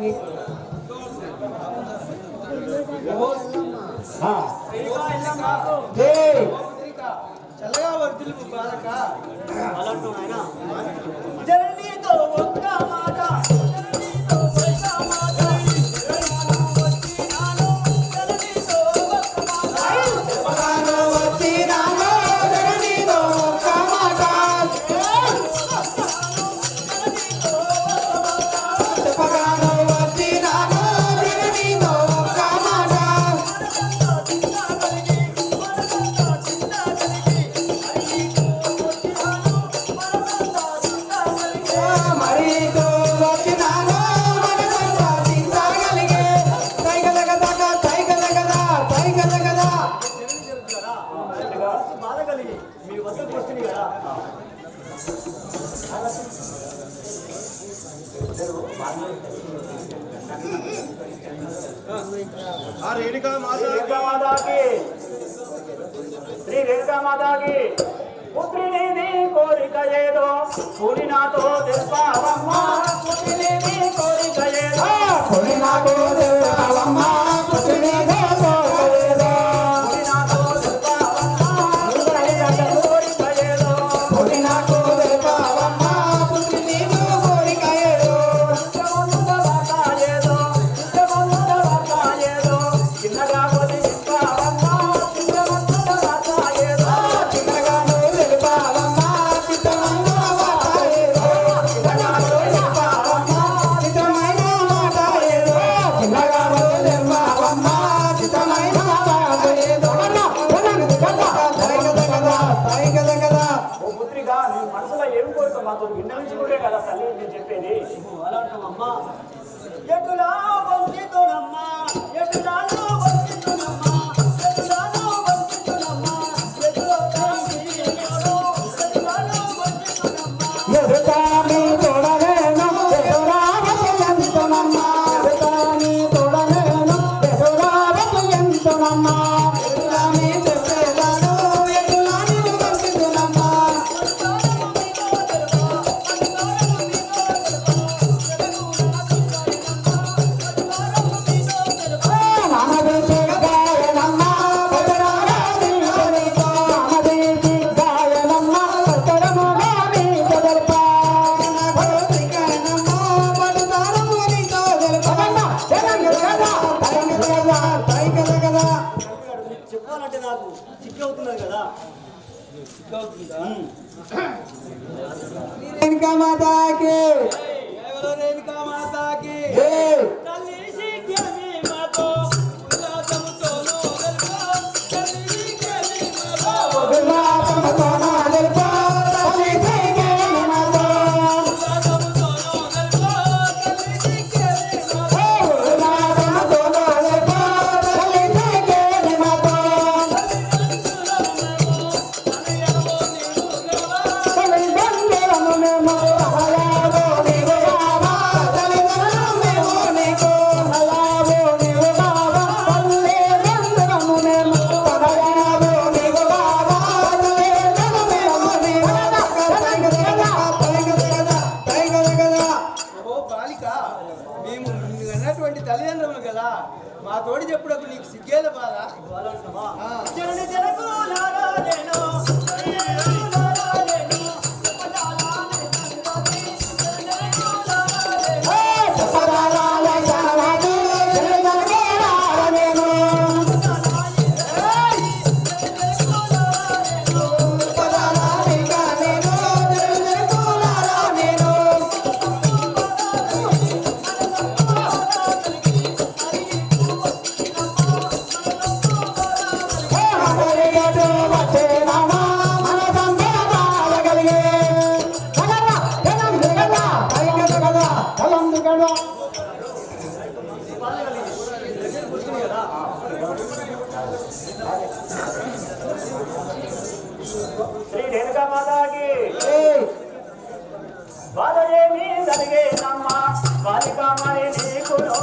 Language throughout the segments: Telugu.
కలిగి చల్లగా వర్తులు బాలక జననీతో ఒక్క మాట रेणुका माता की श्री रेणुका माता की पुत्री ने कोरिक ఏదో పూరినాతో తెలుపావమ్మ పుత్రిని కోరిక ఏదో పూరినాతో తెలుపావమ్మ పుత్రిని కోరిక ఏదో పూరినాతో తెలుపావమ్మ కోరిక ఏదో పూరినాతో తెలుపావమ్మ పుత్రిని కోరిక ఏదో చిన్నగా కొద్ది తెలుపావమ్మ మనసులో ఏం కోరుతాం మాతో నిన్న నుంచి కూడా కదా తల్లి నేను చెప్పేది అలాంటమ్మా ఎటులా వంచితునమ్మా ఎటులాను వంచితునమ్మా ఎటులాను వంచితునమ్మా ఎటులో కాంతి ఎవరో ఎటులాను వంచితునమ్మా ఎటుతాని తోడలేను ఎటురావయంతునమ్మా ఎటుతాని తోడలేను ఎటురావయంతునమ్మా ఎటులాని చెప్పేదాను ఎటులాని వంచితునమ్మా చెప్పాలంటే నాకు సిగ్గు అవుతున్నది కదా रेणुका माता की रेणुका माता की తల్లి సిగ్గేమి మాతో ఉల్లాసముతోనూ తెలుపో తల్లి సిగ్గేమి మాతో ఉల్లాసముతోనూ తెలుపో తల్లి సిగ్గేమి మాతో ఉల్లాసముతోనూ తెలుపో తల్లి సిగ్గేమి మాతో ఉల్లాసముతోనూ తెలుపో తల్లి సిగ్గేమి మాతో తల్లిదండ్రులము మేము అలాగో నీవు బాబా తల్లిదండ్రులము మేము నీకు అలాగో నీవు బాబా తల్లిదండ్రులము మేము అలాగో నీవు బాబా తల్లిదండ్రులము మేము ఓ బాలిక మేము అన్నటువంటి తల్లిదండ్రులు కదా మా తోడి చెప్పుడప్పుడు నీకు సిగ్గేద బాధ జనని జనకు నారాయణో శ్రీ రేణుకా మాతాకి బాలయేమి జరిగే నమ్మ బాలికామణి నీకును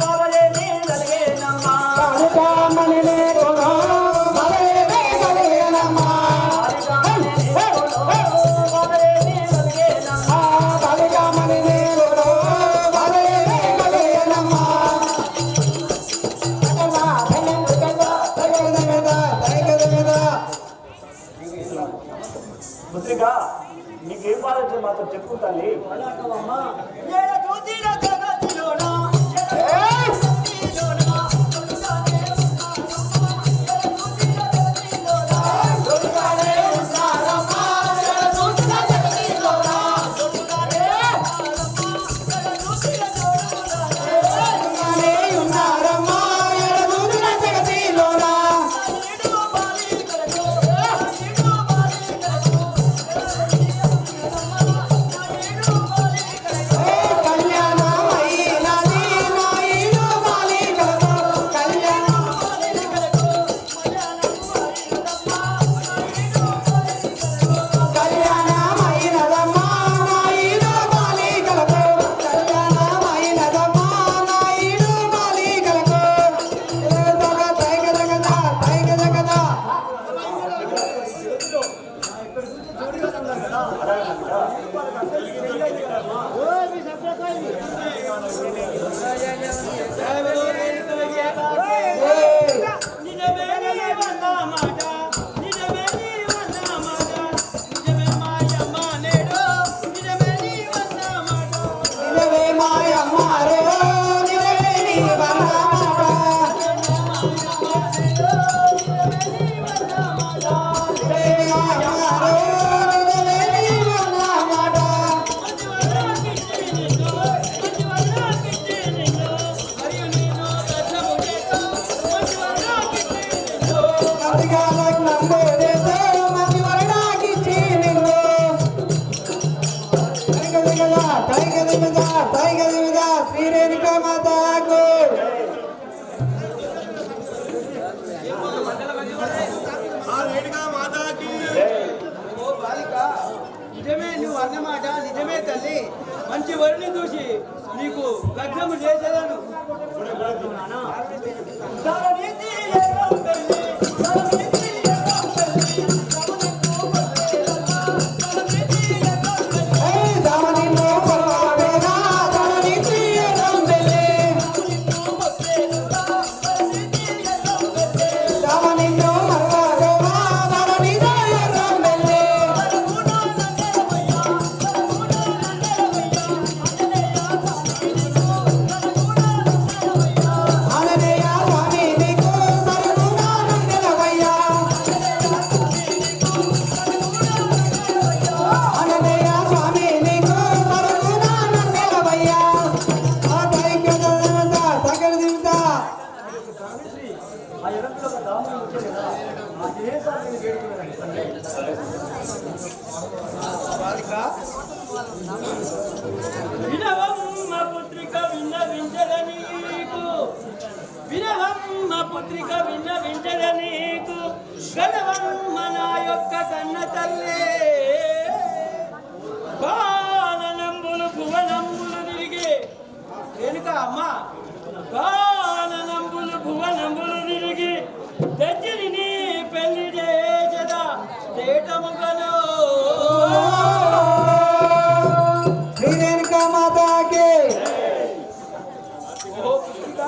బాలయేమి జరిగే నమ్మ బాలికామణి నీకును బాలయేమి జరిగే నమ్మ బాలికామణి నీకును బాలయేమి జరిగే నమ్మ బాలికామణి నీకును బాలయేమి జరిగే నిజమే మాయమ్మ రే నిజమే నీ వన్నమాట శ్రీరేణుకా మాతాకు ఓ బాలిక, నిజమే నువ్వు అన్నమాట, నిజమే తల్లి. మంచి వరిని చూసి నీకు లగ్నము చేసేదాను. బాలిక, వినవమ్మ పుత్రిక విన్నవించద నీకు, వినవమ్మ పుత్రిక విన్నవించద నీకు, గణవమ్మ నా యొక్క కన్న తల్లే. బాలనంబులు భువనంబులు తిరిగి వెనుక అమ్మ బాలనంబులు భువనంబులు తిరిగి తెచ్చిని నీ పెళ్లి చేసదా తేటముగను. శ్రీరేణుకా మాతాకి ఓ పుత్రిక,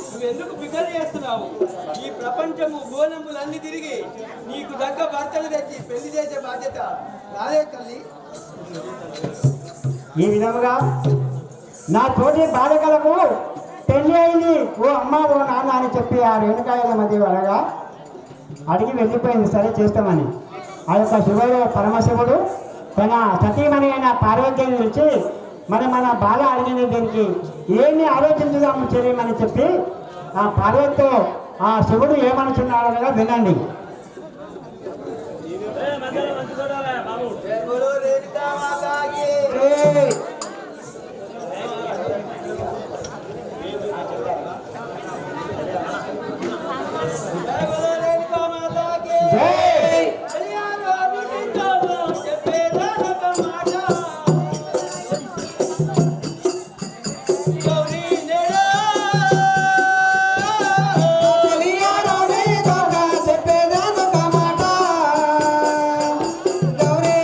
నువ్వెందుకు బిగ్గర చేస్తున్నావు? ఈ ప్రపంచము భువనములన్నీ తిరిగి నీకు దగ్గ భర్తలు తెచ్చి పెళ్లి చేసే బాధ్యత నాదే తల్లి. ఈ విధముగా నా తోటి బాలికలకు పెళ్లి అయింది ఓ అమ్మ ఓ నాన్న అని చెప్పి ఆ రేణుకాయల మధ్య అడగా అడిగి వెళ్ళిపోయింది. సరే చేస్తామని ఆ యొక్క శివుడు పరమశివుడు తన సతీమణి అయిన పార్వతిని నుంచి మన బాల అడిగింది దీనికి ఏమి ఆలోచించుదాము చేయమని చెప్పి ఆ పార్వతితో ఆ శివుడు ఏమనుచున్నాడనగా వినండి. జై బోలో రేణుకా మాతాకి. జై బోలో రేణుకా మాతాకి. జై కళ్యాణ అభివృద్ధితో చెప్పేదానొక మాట. గౌరీ నేడా. చెప్పేదానొక మాట గౌరీ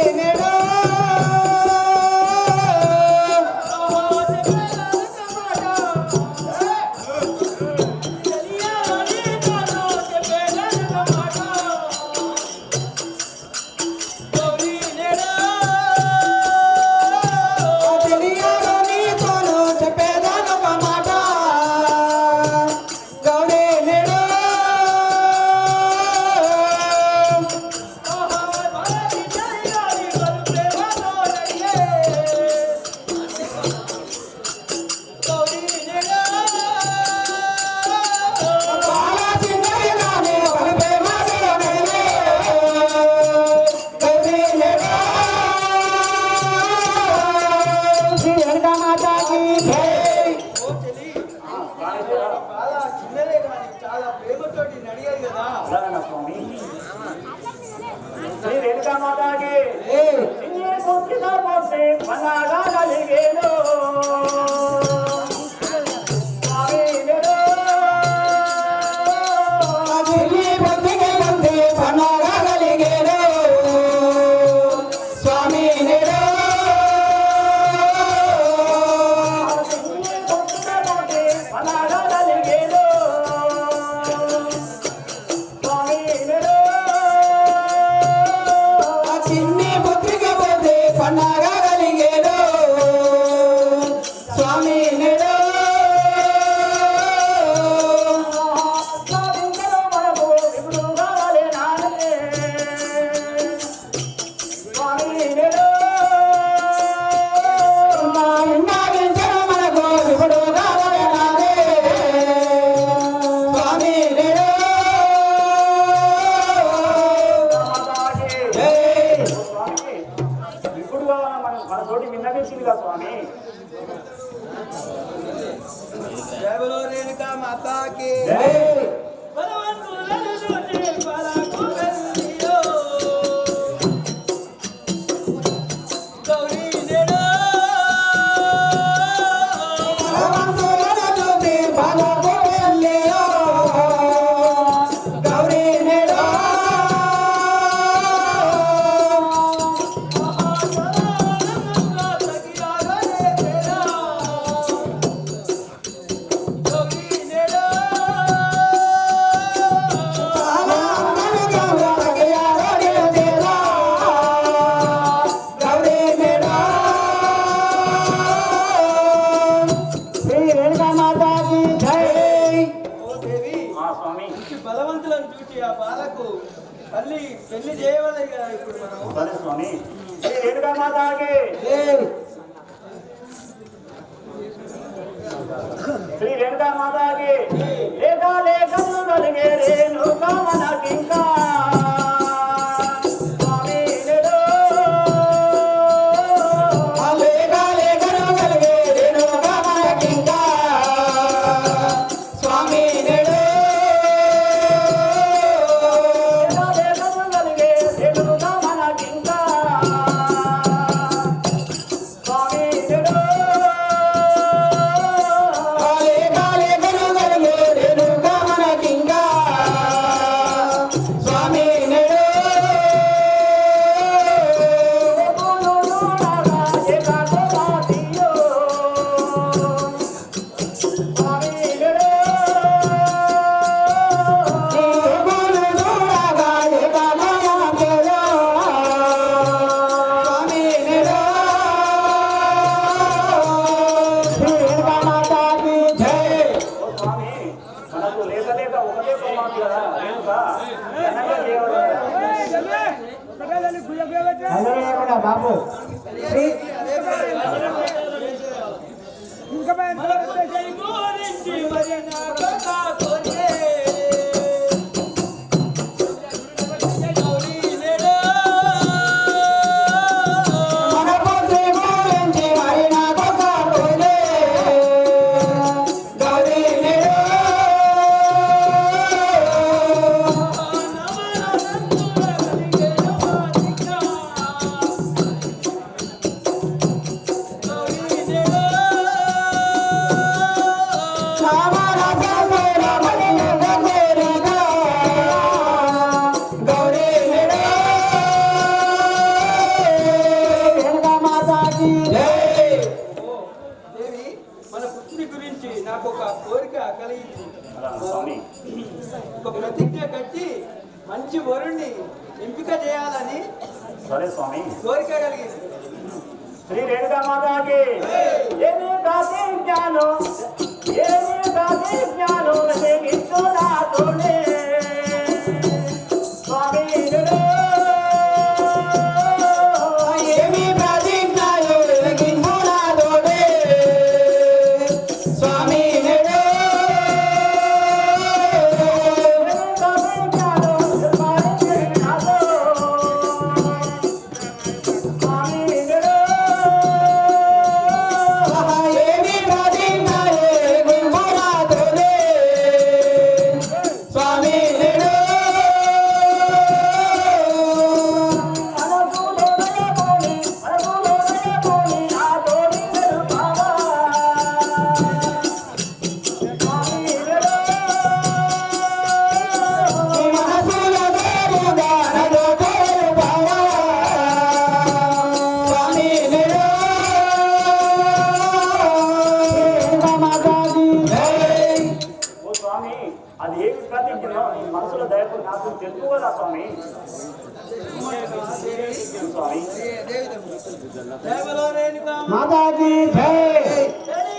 రేణుకా మాతాకి బలవంతులను చూసి పలకు వెళ్ళియో గౌరీ నేడో బలవంతులను చూసి ఆ బాలకు పెళ్లి చేయవాలి కదా ఇప్పుడు మనం స్వామి శ్రీ రేణుకా మాతాకి శ్రీ రేణుకా మాతాకి లేక లేఖలు కలిగే రేణుకా మనకింకా స్వామి నేడో లేక లేఖలు కలిగే రేణుకా మనకింకా స్వామి నేడో బాబు ప్రతిజ్ఞ కట్టి మంచి వరుణ్ణి ఎంపిక చేయాలని సరే స్వామి కోరిక కలిగింది. శ్రీ రేణుకా మాతాకి ఏమి కాసి జ్ఞానం నాతోనే స్వామి ఏమి ప్రతిజ్ఞాలు వెలిగించు నాతోనే స్వామి మనసులో దయకు నాకు తెలుగు కదా స్వామి. మాతాకి జై.